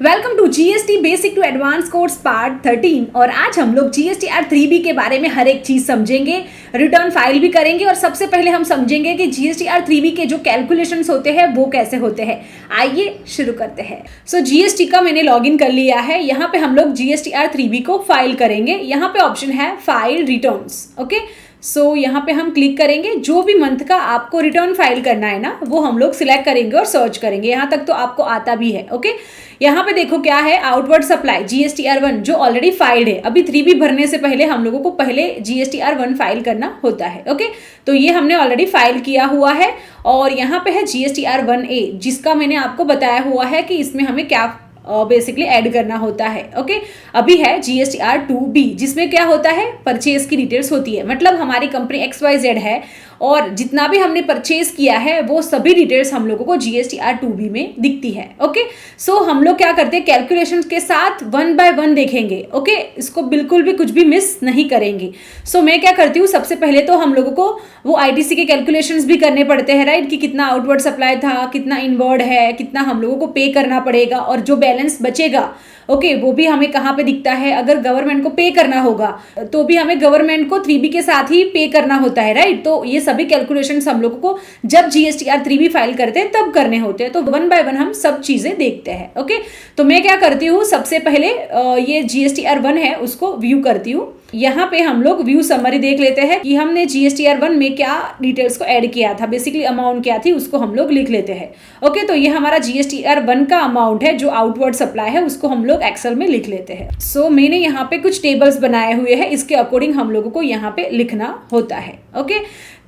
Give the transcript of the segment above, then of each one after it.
Welcome to GST basic to advance course part 13 और आज हम लोग जीएसटीआर 3B के बारे में हर एक चीज समझेंगे, रिटर्न फाइल भी करेंगे और सबसे पहले हम समझेंगे कि जीएसटीआर 3B के जो कैलकुलेशंस होते हैं वो कैसे होते हैं। आइए शुरू करते हैं। सो जीएसटी का मैंने लॉगिन कर लिया है। यहाँ पे हम लोग जीएसटीआर 3B को फाइल करेंगे। यहाँ पे ऑप्शन है फाइल रिटर्न्स। ओके, सो यहाँ पे हम क्लिक करेंगे। जो भी मंथ का आपको रिटर्न फाइल करना है ना वो हम लोग सिलेक्ट करेंगे और सर्च करेंगे। यहाँ तक तो आपको आता भी है। ओके, यहाँ पे देखो क्या है, आउटवर्ड सप्लाई जीएसटीआर 1 जो ऑलरेडी फाइल्ड है। अभी 3B भरने से पहले हम लोगों को पहले जीएसटीआर 1 फाइल करना होता है। ओके, तो ये हमने ऑलरेडी फाइल किया हुआ है। और यहाँ पे है जीएसटीआर 1A जिसका मैंने आपको बताया हुआ है कि इसमें हमें क्या बेसिकली ऐड करना होता है। ओके, अभी है जीएसटीआर 2B जिसमें क्या होता है, परचेज की डिटेल्स होती है। मतलब हमारी कंपनी XYZ है और जितना भी हमने परचेज किया है वो सभी डिटेल्स हम लोगों को जीएसटीआर 2B में दिखती है। ओके, सो हम लोग क्या करते हैं, कैलकुलेशंस के साथ 1 बाय 1 देखेंगे। ओके, इसको बिल्कुल भी कुछ भी मिस नहीं करेंगे। सो मैं क्या करती हूँ, सबसे पहले तो हम लोगों को वो आईटीसी के कैलकुलेशंस भी करने पड़ते हैं, राइट, कि कितना आउटवर्ड सप्लाई था, कितना इनवर्ड है, कितना हम लोगों को पे करना पड़ेगा और जो बैलेंस बचेगा ओके वो भी हमें कहाँ पे दिखता है। अगर गवर्नमेंट को पे करना होगा तो भी हमें गवर्नमेंट को 3B के साथ ही पे करना होता है, राइट। तो ये सभी कैलकुलेशंस हम लोगों को जब जीएसटीआर 3B फाइल करते हैं तब करने होते हैं। तो 1 बाय 1 हम सब चीजें देखते हैं। ओके, तो मैं क्या करती हूँ, सबसे पहले ये जीएसटीआर 1 है उसको व्यू करती हूँ। यहाँ पे हम लोग व्यू समरी देख लेते हैं कि हमने जीएसटीआर 1 में क्या डिटेल्स को ऐड किया था, बेसिकली अमाउंट क्या थी उसको हम लोग लिख लेते हैं। ओके, तो ये हमारा जीएसटीआर 1 का अमाउंट है जो आउटवर्ड सप्लाई है, उसको हम लोग एक्सेल में लिख लेते हैं। सो मैंने यहाँ पे कुछ टेबल्स बनाए हुए हैं, इसके अकॉर्डिंग हम लोगों को यहाँ पे लिखना होता है। ओके,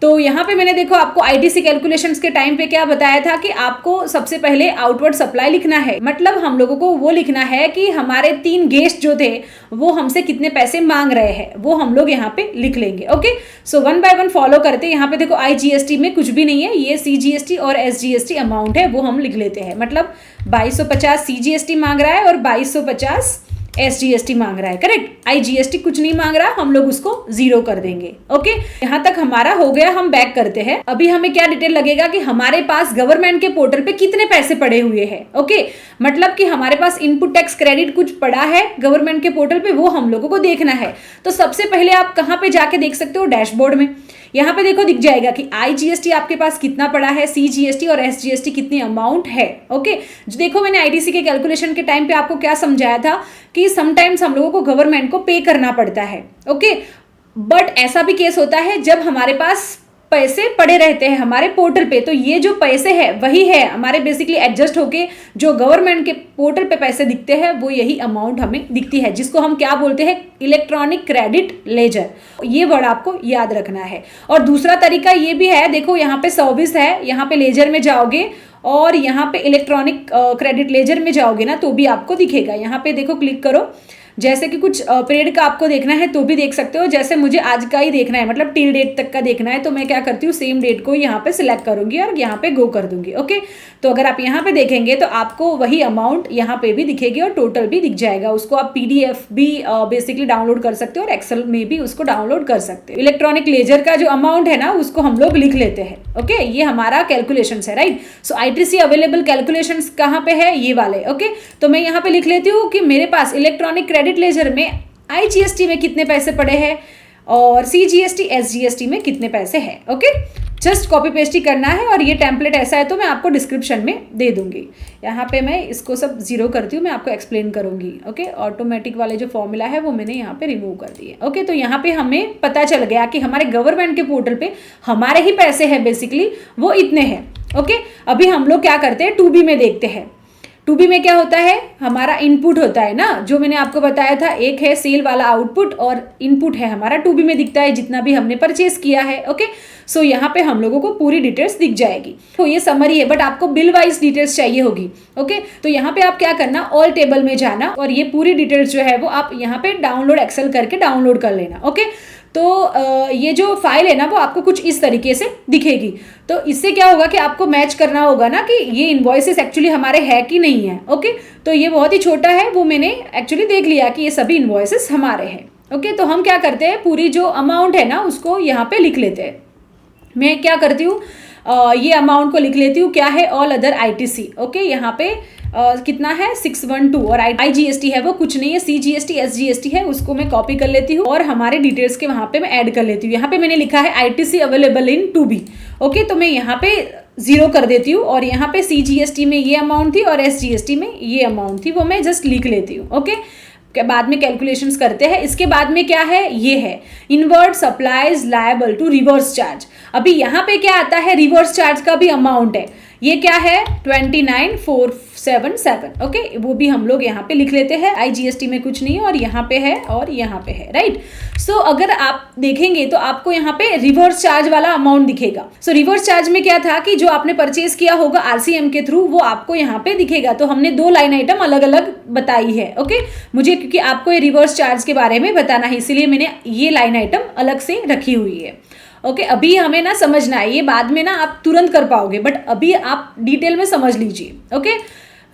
तो यहाँ पे मैंने देखो आपको आईटीसी कैलकुलेशंस के टाइम पे क्या बताया था कि आपको सबसे पहले आउटवर्ड सप्लाई लिखना है। मतलब हम लोगों को वो लिखना है कि हमारे 3 गेस्ट जो थे वो हमसे कितने पैसे मांग रहे हैं, वो हम लोग यहाँ पे लिख लेंगे। ओके, सो 1 बाय 1 फॉलो करते हैं। यहाँ पे देखो IGST में कुछ भी नहीं है, ये CGST और SGST अमाउंट है वो हम लिख लेते हैं। मतलब 2250 CGST मांग रहा है और 2250 SGST मांग रहा है, करेक्ट। IGST कुछ नहीं मांग रहा, हम लोग उसको 0 कर देंगे। ओके, यहाँ तक हमारा हो गया। हम बैक करते हैं। अभी हमें क्या डिटेल लगेगा कि हमारे पास गवर्नमेंट के पोर्टल पे कितने पैसे पड़े हुए हैं। ओके, मतलब कि हमारे पास इनपुट टैक्स क्रेडिट कुछ पड़ा है गवर्नमेंट के पोर्टल पे, वो हम लोगों को देखना है। तो सबसे पहले आप कहाँ पे जाके देख सकते हो, डैशबोर्ड में। यहाँ पे देखो दिख जाएगा कि IGST आपके पास कितना पड़ा है, CGST और SGST कितनी अमाउंट है। ओके, जो देखो मैंने आईटीसी के कैलकुलेशन के टाइम पे आपको क्या समझाया था कि समटाइम्स हम लोगों को गवर्नमेंट को पे करना पड़ता है। ओके, बट ऐसा भी केस होता है जब हमारे पास पैसे पड़े रहते हैं हमारे पोर्टल पे। तो ये जो पैसे है वही है हमारे बेसिकली एडजस्ट होके जो गवर्नमेंट के पोर्टल पे पैसे दिखते हैं वो यही अमाउंट हमें दिखती है, जिसको हम क्या बोलते हैं, इलेक्ट्रॉनिक क्रेडिट लेजर। ये वर्ड आपको याद रखना है। और दूसरा तरीका ये भी है, देखो यहाँ पे सर्विस है, यहाँ पे लेजर में जाओगे और यहाँ पे इलेक्ट्रॉनिक क्रेडिट लेजर में जाओगे ना तो भी आपको दिखेगा। यहाँ पे देखो क्लिक करो, जैसे कि कुछ पीरियड का आपको देखना है तो भी देख सकते हो। जैसे मुझे आज का ही देखना है, मतलब टिल डेट तक का देखना है, तो मैं क्या करती हूँ, सेम डेट को यहाँ पे सिलेक्ट करूंगी और यहाँ पे गो कर दूंगी। ओके, तो अगर आप यहाँ पे देखेंगे तो आपको वही अमाउंट यहाँ पे भी दिखेगी और टोटल भी दिख जाएगा। उसको आप PDF भी बेसिकली डाउनलोड कर सकते हो और एक्सेल में भी उसको डाउनलोड कर सकते हो। इलेक्ट्रॉनिक लेजर का जो अमाउंट है ना उसको हम लोग लिख लेते हैं। ओके, ये हमारा कैलकुलेशन है, राइट। सो ITC अवेलेबल कैलकुलेशन कहाँ पे है, ये वाले। ओके, तो मैं यहाँ पे लिख लेती हूँ कि मेरे पास इलेक्ट्रॉनिक क्रेडिट लेजर में IGST में कितने पैसे पड़े हैं और CGST SGST में कितने पैसे हैं। ओके, जस्ट कॉपी पेस्ट ही करना है और ये टेम्पलेट ऐसा है तो मैं आपको डिस्क्रिप्शन में दे दूंगी। यहाँ पे मैं इसको सब 0 करती हूँ, मैं आपको एक्सप्लेन करूंगी। ओके, ऑटोमेटिक वाले जो फॉर्मूला है वो मैंने यहाँ पे रिमूव कर दिए। ओके, तो यहाँ पे हमें पता चल गया कि हमारे गवर्नमेंट के पोर्टल पे हमारे ही पैसे हैं, बेसिकली वो इतने हैं। ओके, अभी हम लोग क्या करते हैं, 2B में देखते हैं। 2B में क्या होता है, हमारा इनपुट होता है ना, जो मैंने आपको बताया था, एक है सेल वाला आउटपुट और इनपुट है हमारा 2B में दिखता है जितना भी हमने परचेज किया है। ओके, सो यहाँ पे हम लोगों को पूरी डिटेल्स दिख जाएगी। तो ये समरी है, बट आपको बिल वाइज डिटेल्स चाहिए होगी। ओके, तो यहाँ पे आप क्या करना, ऑल टेबल में जाना और ये पूरी डिटेल्स जो है वो आप यहाँ पे डाउनलोड एक्सेल करके डाउनलोड कर लेना। ओके, तो ये जो फाइल है ना वो आपको कुछ इस तरीके से दिखेगी। तो इससे क्या होगा कि आपको मैच करना होगा ना कि ये इनवॉइसेस एक्चुअली हमारे है कि नहीं है। ओके, तो ये बहुत ही छोटा है, वो मैंने एक्चुअली देख लिया कि ये सभी इनवॉइसेस हमारे हैं। ओके, तो हम क्या करते हैं, पूरी जो अमाउंट है ना उसको यहाँ पे लिख लेते हैं। मैं क्या करती हूँ, ये अमाउंट को लिख लेती हूँ, क्या है, ऑल अदर ITC। ओके, यहाँ पे कितना है 612 और IGST है वो कुछ नहीं है, CGST SGST है, उसको मैं कॉपी कर लेती हूँ और हमारे डिटेल्स के वहाँ पे मैं ऐड कर लेती हूँ। यहाँ पे मैंने लिखा है ITC available in 2B। Okay, तो मैं यहाँ पे 0 कर देती हूँ और यहाँ पे CGST में ये अमाउंट थी और SGST में ये अमाउंट थी, वो मैं जस्ट लिख लेती हूँ। ओके, के बाद में कैलकुलेशंस करते हैं। इसके बाद में क्या है, ये है inward supplies liable to reverse charge. अभी यहाँ पे क्या आता है, रिवर्स चार्ज का भी अमाउंट है, ये क्या है 29477। ओके, वो भी हम लोग यहाँ पे लिख लेते हैं। IGST में कुछ नहीं है और यहाँ पे है और यहाँ पे है, राइट। सो अगर आप देखेंगे तो आपको यहाँ पे रिवर्स चार्ज वाला अमाउंट दिखेगा। सो रिवर्स चार्ज में क्या था कि जो आपने परचेज किया होगा RCM के थ्रू वो आपको यहाँ पे दिखेगा। तो हमने 2 लाइन आइटम अलग अलग बताई है। ओके, मुझे क्योंकि आपको ये रिवर्स चार्ज के बारे में बताना है इसीलिए मैंने ये लाइन आइटम अलग से रखी हुई है। ओके, अभी हमें ना समझना है, ये बाद में ना आप तुरंत कर पाओगे, बट अभी आप डिटेल में समझ लीजिए। ओके,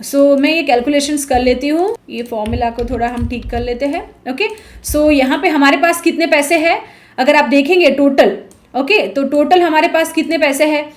सो मैं ये कैलकुलेशंस कर लेती हूँ, ये फॉर्मूला को थोड़ा हम ठीक कर लेते हैं। ओके, सो यहाँ पे हमारे पास कितने पैसे हैं अगर आप देखेंगे टोटल। ओके, तो टोटल हमारे पास कितने पैसे हैं,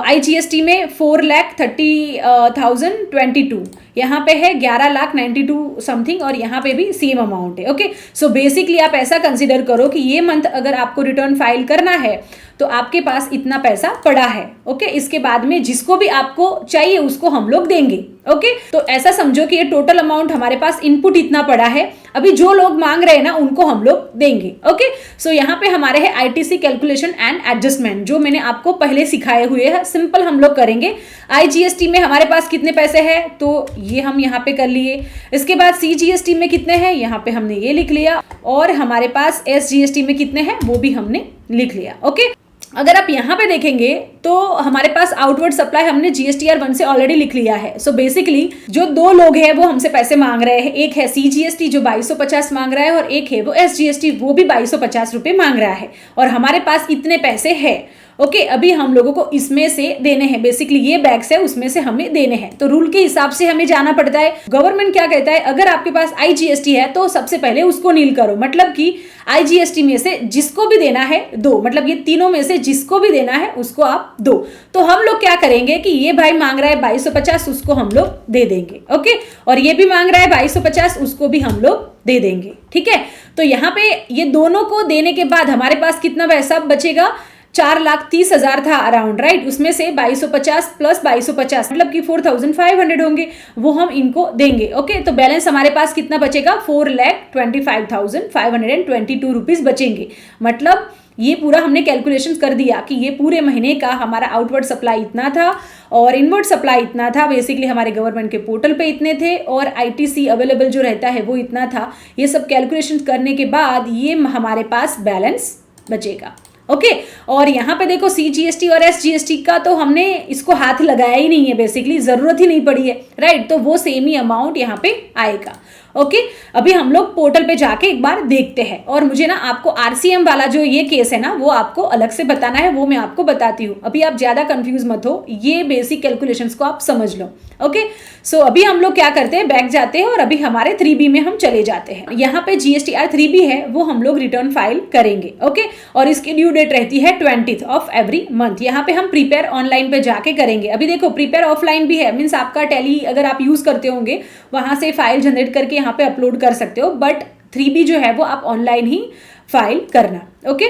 IGST में 4,30,022, यहाँ पे है 11,92,000 समथिंग और यहाँ पे भी सेम अमाउंट है। ओके, सो बेसिकली आप ऐसा कंसिडर करो कि ये मंथ अगर आपको रिटर्न फाइल करना है तो आपके पास इतना पैसा पड़ा है। ओके, इसके बाद में जिसको भी आपको चाहिए उसको हम लोग देंगे। ओके, तो ऐसा समझो कि ये टोटल अमाउंट हमारे पास इनपुट इतना पड़ा है, अभी जो लोग मांग रहे हैं ना उनको हम लोग देंगे। ओके, सो यहाँ पे हमारे है ITC कैलकुलेशन एंड एडजस्टमेंट, जो मैंने आपको पहले सिखाए हुए हैं, सिंपल हम लोग करेंगे। IGST में हमारे पास कितने पैसे हैं तो ये हम यहाँ पे कर लिए। इसके बाद CGST में कितने हैं, यहाँ पे हमने ये लिख लिया और हमारे पास SGST में कितने हैं वो भी हमने लिख लिया। ओके, अगर आप यहाँ पे देखेंगे तो हमारे पास आउटवर्ड सप्लाई हमने GSTR 1 से ऑलरेडी लिख लिया है। सो बेसिकली जो 2 लोग हैं वो हमसे पैसे मांग रहे हैं, एक है CGST जो 2250 मांग रहा है और एक है वो SGST वो भी 2250 रुपये मांग रहा है और हमारे पास इतने पैसे हैं। ओके, अभी हम लोगों को इसमें से देने हैं, बेसिकली ये बैग्स है उसमें से हमें देने हैं, तो रूल के हिसाब से हमें जाना पड़ता है। गवर्नमेंट क्या कहता है, अगर आपके पास IGST है तो सबसे पहले उसको नील करो, मतलब कि IGST में से जिसको भी देना है दो, मतलब ये तीनों में से जिसको भी देना है उसको आप दो। तो हम लोग क्या करेंगे कि ये भाई मांग रहा है 2250, उसको हम लोग दे देंगे। ओके, और ये भी मांग रहा है 2250, उसको भी हम लोग दे देंगे। ठीक है, तो यहाँ पे ये दोनों को देने के बाद हमारे पास कितना पैसा बचेगा, 4,30,000 था अराउंड, राइट। उसमें से 2250 प्लस 2250 मतलब कि 4,500 होंगे, वो हम इनको देंगे। ओके, तो बैलेंस हमारे पास कितना बचेगा, 4,25,522 रुपीज बचेंगे। मतलब ये पूरा हमने कैलकुलेशन कर दिया कि ये पूरे महीने का हमारा आउटवर्ड सप्लाई इतना था और इनवर्ड सप्लाई इतना था, बेसिकली हमारे गवर्नमेंट के पोर्टल पे इतने थे और ITC अवेलेबल जो रहता है वो इतना था। ये सब कैलकुलेशन करने के बाद ये हमारे पास बैलेंस बचेगा। ओके, और यहाँ पे देखो CGST और SGST का तो हमने इसको हाथ लगाया ही नहीं है, बेसिकली जरूरत ही नहीं पड़ी है, राइट। तो वो सेम ही अमाउंट यहाँ पे आएगा। ओके, अभी हम लोग पोर्टल पे जाके एक बार देखते हैं और मुझे ना आपको RCM वाला जो ये केस है ना वो आपको अलग से बताना है, वो मैं आपको बताती हूँ। अभी आप ज्यादा कंफ्यूज मत हो, ये बेसिक कैलकुलेशंस को आप समझ लो। ओके, सो अभी हम लोग क्या करते हैं, बैक जाते हैं और अभी हमारे 3B में हम चले जाते हैं। यहाँ पे GSTR 3B है वो हम लोग रिटर्न फाइल करेंगे। ओके, और इसकी ड्यू डेट रहती है 20th ऑफ एवरी मंथ। यहाँ पे हम प्रिपेयर ऑनलाइन पे जाके करेंगे। अभी देखो प्रिपेयर ऑफलाइन भी है, मीन्स आपका टैली अगर आप यूज करते होंगे वहां से फाइल जनरेट करके यहाँ पे अपलोड कर सकते हो, बट 3B जो है वो आप ऑनलाइन ही फाइल करना। ओके,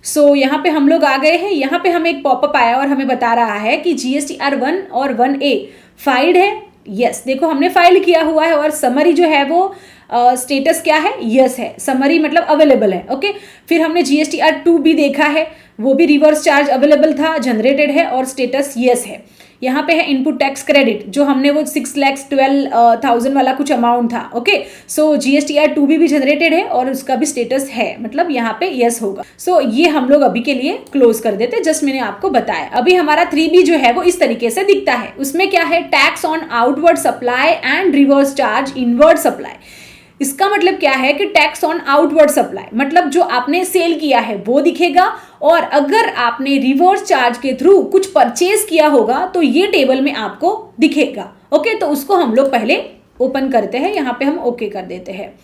सो यहाँ पे हम लोग आ गए हैं। यहाँ पे हमें एक पॉपअप आया और हमें बता रहा है कि GSTR 1 और 1A फाइल्ड है। यस, देखो हमने फाइल किया हुआ है और समरी जो है वो स्टेटस क्या है, यस है, समरी मतलब अवेलेबल है। ओके, फिर हमने GSTR 2B देखा है, वो भी रिवर्स चार्ज अवेलेबल था, जनरेटेड है और स्टेटस यस है। यहाँ पे है इनपुट टैक्स क्रेडिट, जो हमने वो 6,12,000 वाला कुछ अमाउंट था। ओके, सो GSTR 2B भी जनरेटेड है और उसका भी स्टेटस है, मतलब यहाँ पे यस होगा। सो ये हम लोग अभी के लिए क्लोज कर देते, जस्ट मैंने आपको बताया। अभी हमारा 3B जो है वो इस तरीके से दिखता है। उसमें क्या है, tax on outward supply and reverse charge inward supply. इसका मतलब क्या है कि टैक्स ऑन आउटवर्ड सप्लाई मतलब जो आपने सेल किया है वो दिखेगा, और अगर आपने रिवर्स चार्ज के थ्रू कुछ परचेज किया होगा तो ये टेबल में आपको दिखेगा। ओके, तो उसको हम लोग पहले ओपन करते हैं, यहाँ पे हम ओके कर देते हैं।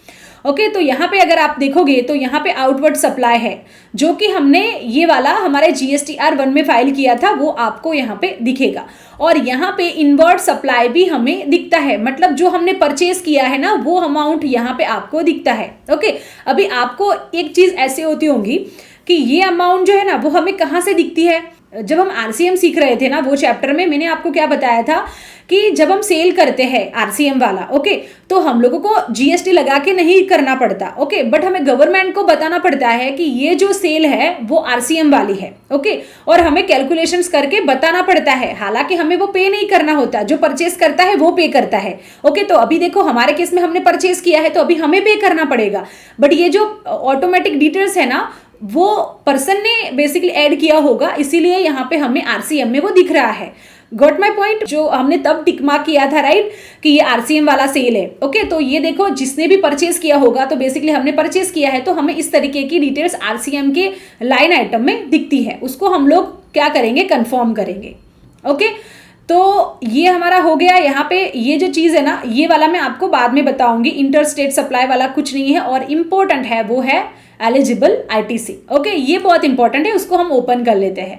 ओके, तो यहाँ पे अगर आप देखोगे तो यहाँ पे आउटवर्ड सप्लाई है जो कि हमने ये वाला हमारे GSTR 1 में फाइल किया था, वो आपको यहाँ पे दिखेगा। और यहाँ पे इनवर्ड सप्लाई भी हमें दिखता है, मतलब जो हमने परचेज किया है ना वो अमाउंट यहाँ पे आपको दिखता है। ओके, अभी आपको एक चीज ऐसी होती होगी कि ये अमाउंट जो है ना वो हमें कहाँ से दिखती है। जब हम RCM सीख रहे थे ना वो चैप्टर में मैंने आपको क्या बताया था कि जब हम सेल करते हैं RCM वाला, ओके, तो हम लोगों को GST लगा के नहीं करना पड़ता, ओके, बट हमें गवर्नमेंट को बताना पड़ता है कि ये जो सेल है वो RCM वाली है, ओके, और हमें कैलकुलेशंस करके बताना पड़ता है। हालांकि हमें वो पे नहीं करना होता, जो परचेस करता है वो पे करता है। ओके, तो अभी देखो हमारे केस में हमने परचेस किया है तो अभी हमें पे करना पड़ेगा, बट ये जो ऑटोमेटिक डिटेल्स है ना वो पर्सन ने बेसिकली ऐड किया होगा, इसीलिए यहाँ पे हमें RCM में वो दिख रहा है। Got my point? जो हमने तब टिक मार्क किया था, राइट, कि ये RCM वाला सेल है। ओके, तो ये देखो जिसने भी परचेस किया होगा, तो बेसिकली हमने परचेस किया है तो हमें इस तरीके की डिटेल्स RCM के लाइन आइटम में दिखती है, उसको हम लोग क्या करेंगे, कंफर्म करेंगे। ओके, तो ये हमारा हो गया। यहाँ पे ये जो चीज़ है ना ये वाला मैं आपको बाद में बताऊंगी, इंटर स्टेट सप्लाई वाला कुछ नहीं है, और इम्पोर्टेंट है वो है एलिजिबल ITC। ओके, ये बहुत इंपॉर्टेंट है, उसको हम ओपन कर लेते हैं।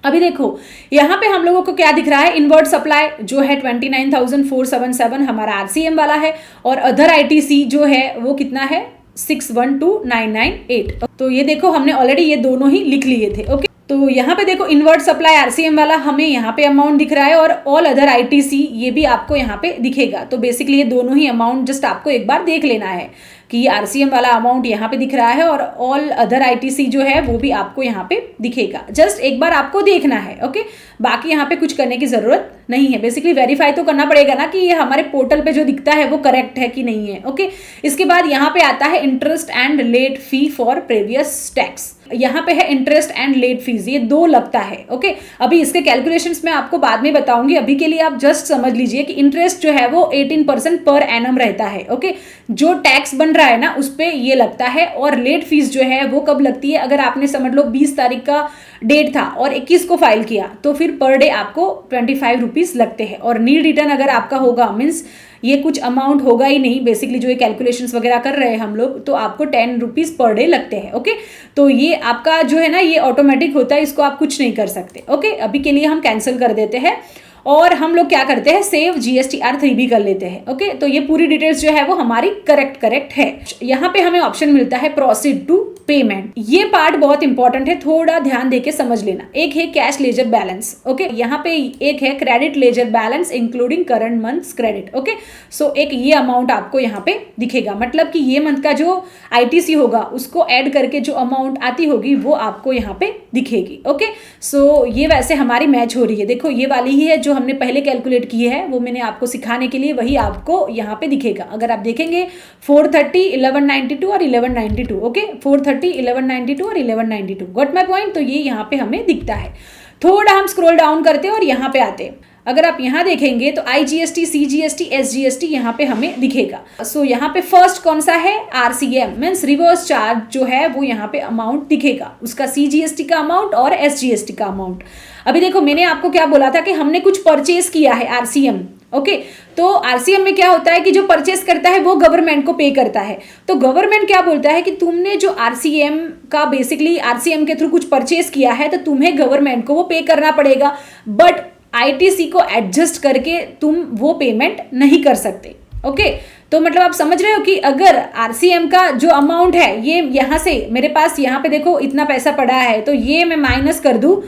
अभी देखो यहाँ पे हम लोगों को क्या दिख रहा है, इनवर्ड सप्लाई जो है 29,477 हमारा RCM वाला है, और अदर ITC जो है वो कितना है 612,998। तो ये देखो हमने ऑलरेडी ये दोनों ही लिख लिए थे। ओके, तो यहाँ पे देखो इनवर्ड सप्लाई RCM वाला हमें यहाँ पे अमाउंट दिख रहा है, और ऑल अदर ITC ये भी आपको यहाँ पे दिखेगा। तो बेसिकली ये दोनों ही अमाउंट जस्ट आपको एक बार देख लेना है कि RCM वाला अमाउंट यहाँ पे दिख रहा है और ऑल अदर ITC जो है वो भी आपको यहाँ पे दिखेगा। जस्ट एक बार आपको देखना है। ओके, बाकी यहाँ पे कुछ करने की ज़रूरत नहीं है। बेसिकली वेरीफाई तो करना पड़ेगा ना कि ये हमारे पोर्टल पे जो दिखता है वो करेक्ट है कि नहीं है। ओके, इसके बाद यहाँ पे आता है interest and late fee for previous tax. यहाँ पे है इंटरेस्ट एंड लेट फीस, ये दो लगता है। ओके, अभी इसके कैलकुलेशंस मैं आपको बाद में बताऊंगी, अभी के लिए आप जस्ट समझ लीजिए कि इंटरेस्ट जो है वो 18% पर एनम रहता है। ओके, जो टैक्स बन रहा है ना उस पर ये लगता है, और लेट फीस जो है वो कब लगती है, अगर आपने समझ लो 20 तारीख का डेट था और 21 को फाइल किया तो फिर पर डे आपको 25 रुपीज लगते हैं। और नीड रिटर्न अगर आपका होगा, मीन्स ये कुछ अमाउंट होगा ही नहीं, बेसिकली जो ये कैलकुलेशंस वगैरह कर रहे हैं हम लोग, तो आपको 10 रुपीज पर डे लगते हैं। ओके, तो ये आपका जो है ना ये ऑटोमेटिक होता है, इसको आप कुछ नहीं कर सकते। ओके, अभी के लिए हम कैंसिल कर देते हैं और हम लोग क्या करते हैं, सेव GSTR 3B कर लेते हैं। ओके, तो ये पूरी डिटेल्स जो है वो हमारी करेक्ट है। यहाँ पे हमें ऑप्शन मिलता है प्रोसीड टू पेमेंट। ये पार्ट बहुत इंपॉर्टेंट है, थोड़ा ध्यान देके समझ लेना। एक है कैश लेजर बैलेंस। ओके, यहाँ पे एक है credit ledger balance including current months credit. Okay, so एक ये अमाउंट आपको यहाँ पे दिखेगा, मतलब कि ये मंथ का जो ITC होगा उसको ऐड करके जो अमाउंट आती होगी वो आपको यहाँ पे दिखेगी। ओके, सो ये वैसे हमारी मैच हो रही है। देखो ये वाली ही है जो हमने पहले कैलकुलेट की है, वो मैंने आपको सिखाने के लिए वही आपको यहाँ पे दिखेगा। अगर आप देखेंगे 430, 1192 और 1192। ओके, 430, 1192 और 1192। Got my point? तो ये यहाँ पे हमें दिखता है। थोड़ा हम स्क्रॉल डाउन करते हैं और यहाँ पे आते हैं। अगर आप यहाँ देखेंगे तो IGST, CGST, SGST यहाँ पे हमें दिखेगा। सो यहाँ पे फर्स्ट कौन सा है, RCM मीन्स रिवर्स चार्ज जो है वो यहाँ पे अमाउंट दिखेगा, उसका CGST का अमाउंट और SGST का अमाउंट। अभी देखो मैंने आपको क्या बोला था कि हमने कुछ परचेज किया है RCM। ओके, तो RCM में क्या होता है कि जो परचेस करता है वो गवर्नमेंट को पे करता है। तो गवर्नमेंट क्या बोलता है कि तुमने जो RCM का बेसिकली RCM के थ्रू कुछ परचेस किया है तो तुम्हें गवर्नमेंट को वो पे करना पड़ेगा, बट ITC को एडजस्ट करके तुम वो पेमेंट नहीं कर सकते। ओके, तो मतलब आप समझ रहे हो कि अगर RCM का जो अमाउंट है ये यहाँ से मेरे पास यहाँ पे देखो इतना पैसा पड़ा है तो ये मैं माइनस कर दूँ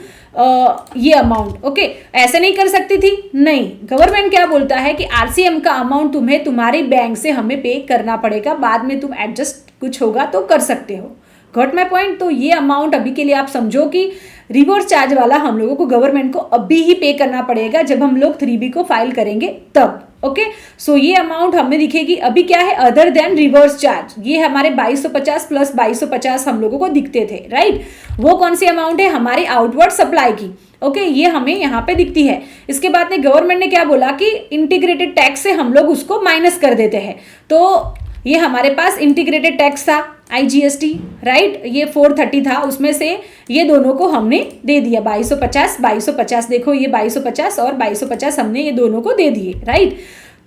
ये अमाउंट। ओके, ऐसे नहीं कर सकती थी, नहीं, गवर्नमेंट क्या बोलता है कि RCM का अमाउंट तुम्हें तुम्हारे बैंक से हमें पे करना पड़ेगा, बाद में तुम एडजस्ट कुछ होगा तो कर सकते हो। Got my point? तो ये अमाउंट अभी के लिए आप समझो कि रिवर्स चार्ज वाला हम लोगों को गवर्नमेंट को अभी ही पे करना पड़ेगा जब हम लोग 3B को फाइल करेंगे तब। ओके, सो ये अमाउंट हमें दिखेगी। अभी क्या है, अदर देन रिवर्स चार्ज, ये हमारे 2250 प्लस 2250 हम लोगों को दिखते थे, राइट। वो कौन सी अमाउंट है, हमारी आउटवर्ड सप्लाई की। ओके, ये हमें यहाँ पे दिखती है। इसके बाद में गवर्नमेंट ने क्या बोला कि इंटीग्रेटेड टैक्स से हम लोग उसको माइनस कर देते हैं, तो ये हमारे पास इंटीग्रेटेड टैक्स था IGST, राइट, ये 430 था, उसमें से ये दोनों को हमने दे दिया 2250 2250। देखो ये 2250 और 2250 हमने ये दोनों को दे दिए, राइट।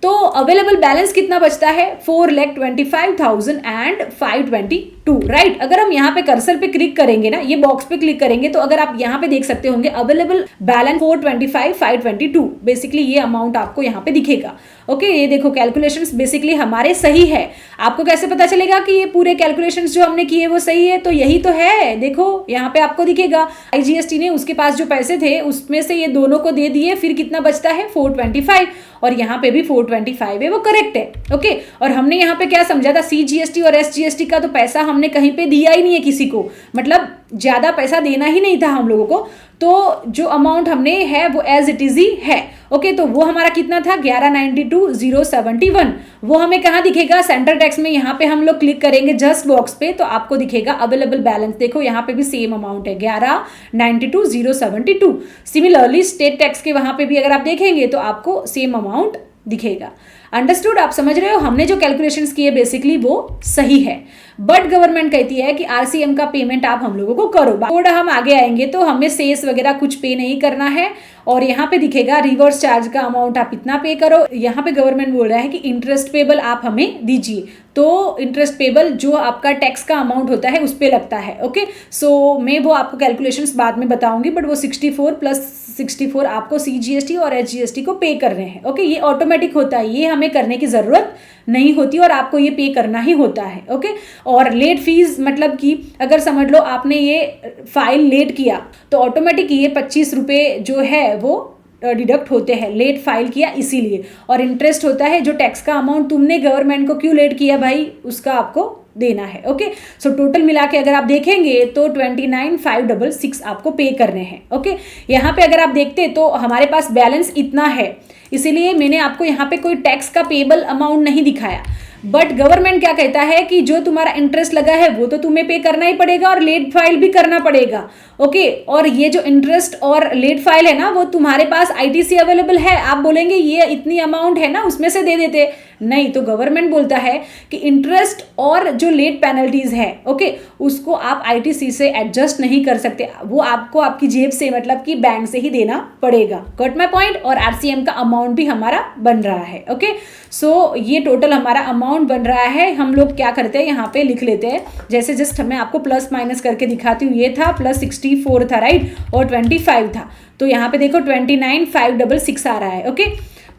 तो अवेलेबल बैलेंस कितना बचता है 4,25,522, राइट। अगर हम यहाँ पे कर्सर पे क्लिक करेंगे ना, ये बॉक्स पे क्लिक करेंगे, तो अगर आप यहाँ पे देख सकते होंगे अवेलेबल बैलेंस 4,25,522, बेसिकली ये अमाउंट आपको यहाँ पे दिखेगा। ओके, ये देखो कैलकुलेशंस बेसिकली हमारे सही है। आपको कैसे पता चलेगा कि ये पूरे कैलकुलेशंस जो हमने किए वो सही है? तो यही तो है, देखो यहाँ पे आपको दिखेगा IGST ने उसके पास जो पैसे थे उसमें से ये दोनों को दे दिए, फिर कितना बचता है 425, और यहाँ पे भी 425 है, वो करेक्ट है। ओके, और हमने यहाँ पे क्या समझा था, CGST और SGST का तो पैसा हमने कहीं पे दिया ही नहीं है किसी को, मतलब ज्यादा पैसा देना ही नहीं था हम लोगों को, तो जो अमाउंट हमने है वो एज इट इज ही है। ओके, तो वो हमारा कितना था 1192,071, वो हमें कहाँ दिखेगा सेंट्रल टैक्स में। यहाँ पे हम लोग क्लिक करेंगे जस्ट बॉक्स पे तो आपको दिखेगा अवेलेबल बैलेंस, देखो यहाँ पे भी सेम अमाउंट है 1192,072। सिमिलरली स्टेट टैक्स के वहां पे भी अगर आप देखेंगे तो आपको सेम अमाउंट दिखेगा। अंडरस्टूड, आप समझ रहे हो, हमने जो कैलकुलेशंस किए बेसिकली वो सही है, बट गवर्नमेंट कहती है कि RCM का पेमेंट आप हम लोगों को करो। थोड़ा हम आगे आएंगे तो हमें सेस वगैरह कुछ पे नहीं करना है, और यहाँ पे दिखेगा रिवर्स चार्ज का अमाउंट आप इतना पे करो। यहाँ पे गवर्नमेंट बोल रहा है कि इंटरेस्ट पेबल आप हमें दीजिए, तो इंटरेस्ट पेबल जो आपका टैक्स का अमाउंट होता है उस पे लगता है। ओके, सो मैं वो आपको कैलकुलेशंस बाद में बताऊंगी, बट वो 64 + 64 आपको CGST और SGST को पे कर रहे हैं। ओके, ये ऑटोमेटिक होता है, ये हमें करने की जरूरत नहीं होती और आपको ये पे करना ही होता है। ओके, और लेट फीस मतलब कि अगर समझ लो आपने ये फाइल लेट किया तो ऑटोमेटिक ये 25 रुपये जो है वो डिडक्ट होते हैं, लेट फाइल किया इसीलिए। और इंटरेस्ट होता है जो टैक्स का अमाउंट तुमने गवर्नमेंट को क्यों लेट किया भाई, उसका आपको देना है। ओके, सो टोटल मिला के अगर आप देखेंगे तो 29,566 आपको पे करने हैं। ओके, यहाँ पे अगर आप देखते तो हमारे पास बैलेंस इतना है, इसीलिए मैंने आपको यहाँ पे कोई टैक्स का पेबल अमाउंट नहीं दिखाया। बट गवर्नमेंट क्या कहता है कि जो तुम्हारा इंटरेस्ट लगा है वो तो तुम्हें पे करना ही पड़ेगा और लेट फाइल भी करना पड़ेगा। ओके, और ये जो इंटरेस्ट और लेट फाइल है ना वो तुम्हारे पास ITC अवेलेबल है। आप बोलेंगे ये इतनी अमाउंट है ना उसमें से दे देते, नहीं, तो गवर्नमेंट बोलता है कि इंटरेस्ट और जो लेट पेनल्टीज है ओके उसको आप ITC से एडजस्ट नहीं कर सकते, वो आपको आपकी जेब से मतलब कि बैंक से ही देना पड़ेगा। Got my point. और RCM का अमाउंट भी हमारा बन रहा है। ओके, सो ये टोटल हमारा अमाउंट बन रहा है। हम लोग क्या करते हैं यहाँ पे लिख लेते हैं, जैसे जस्ट मैं आपको प्लस माइनस करके दिखाती हूँ। ये था +64 था, राइट, और 25 था, तो यहाँ पे देखो 29,566 आ रहा है। ओके,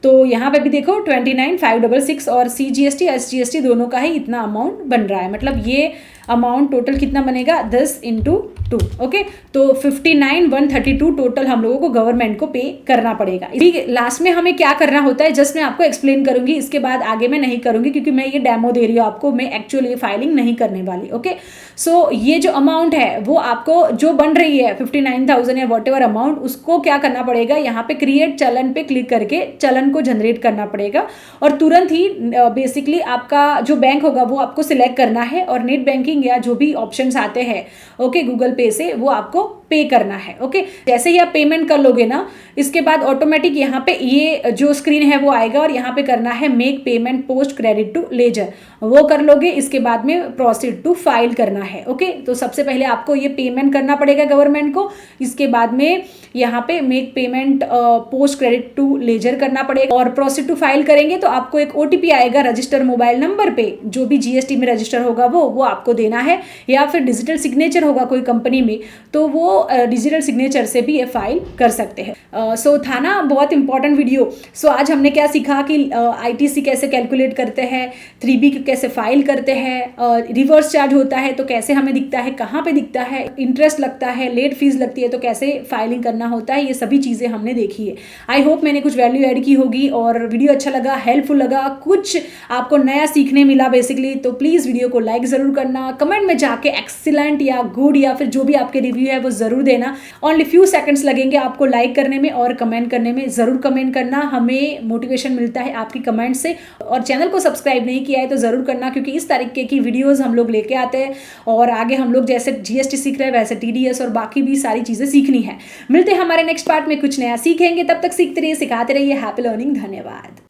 तो यहाँ पे भी देखो 29,566 और CGST SGST दोनों का ही इतना अमाउंट बन रहा है, मतलब ये अमाउंट टोटल कितना बनेगा 10 × 2। ओके, तो 59,132 टोटल हम लोगों को गवर्नमेंट को पे करना पड़ेगा। लास्ट में हमें क्या करना होता है जस्ट मैं आपको एक्सप्लेन करूंगी, इसके बाद आगे मैं नहीं करूंगी क्योंकि मैं ये डेमो दे रही हूँ आपको, मैं एक्चुअली ये फाइलिंग नहीं करने वाली। ओके, सो ये जो अमाउंट है वो आपको जो बन रही है 59,000 या वॉट एवर अमाउंट, उसको क्या करना पड़ेगा, यहाँ पे क्रिएट चलन पे क्लिक करके चलन को जनरेट करना पड़ेगा और तुरंत ही बेसिकली आपका जो बैंक होगा वो आपको सिलेक्ट करना है और नेट बैंकिंग या जो भी ऑप्शंस आते हैं ओके गूगल पे से वो आपको पे करना है। ओके, जैसे ही आप पेमेंट कर लोगे ना इसके बाद ऑटोमेटिक यहाँ पे ये जो स्क्रीन है वो आएगा और यहाँ पे करना है make payment post credit to ledger, वो कर लोगे। इसके बाद में प्रोसीड टू फाइल करना है। ओके, तो सबसे पहले आपको ये पेमेंट करना पड़ेगा गवर्नमेंट को, इसके बाद में यहाँ पे make payment post credit to ledger करना पड़ेगा और प्रोसीड टू फाइल करेंगे तो आपको एक OTP आएगा रजिस्टर मोबाइल नंबर पे, जो भी GST में रजिस्टर होगा वो आपको देना है, या फिर डिजिटल सिग्नेचर होगा कोई कंपनी में तो वो डिजिटल सिग्नेचर से भी ये फाइल कर सकते हैं। सो था ना बहुत इंपॉर्टेंट वीडियो। सो आज हमने क्या सीखा कि ITC कैसे कैलकुलेट करते हैं, 3B कैसे फाइल करते हैं, रिवर्स चार्ज होता है तो कैसे हमें दिखता है, कहाँ पे दिखता है, इंटरेस्ट लगता है, लेट फीस लगती है तो कैसे फाइलिंग करना होता है, ये सभी चीज़ें हमने देखी है। आई होप मैंने कुछ वैल्यू ऐड की होगी और वीडियो अच्छा लगा, हेल्पफुल लगा, कुछ आपको नया सीखने मिला बेसिकली, तो प्लीज़ वीडियो को लाइक ज़रूर करना, कमेंट में जाके एक्सीलेंट या गुड या फिर जो भी आपके रिव्यू है वो ज़रूर देना। ओनली फ्यू सेकंड्स लगेंगे आपको लाइक करने में और कमेंट करने में, ज़रूर कमेंट करना, हमें मोटिवेशन मिलता है आपकी कमेंट से। और चैनल को सब्सक्राइब नहीं किया है तो ज़रूर करना क्योंकि इस तरीके की वीडियोज़ हम लोग लेके आते हैं और आगे हम लोग जैसे GST सीख रहे हैं वैसे TDS और बाकी भी सारी चीज़ें सीखनी है। मिलते हैं हमारे नेक्स्ट पार्ट में, कुछ नया सीखेंगे, तब तक सीखते रहिए, सिखाते रहिए। हैप्पी लर्निंग, धन्यवाद।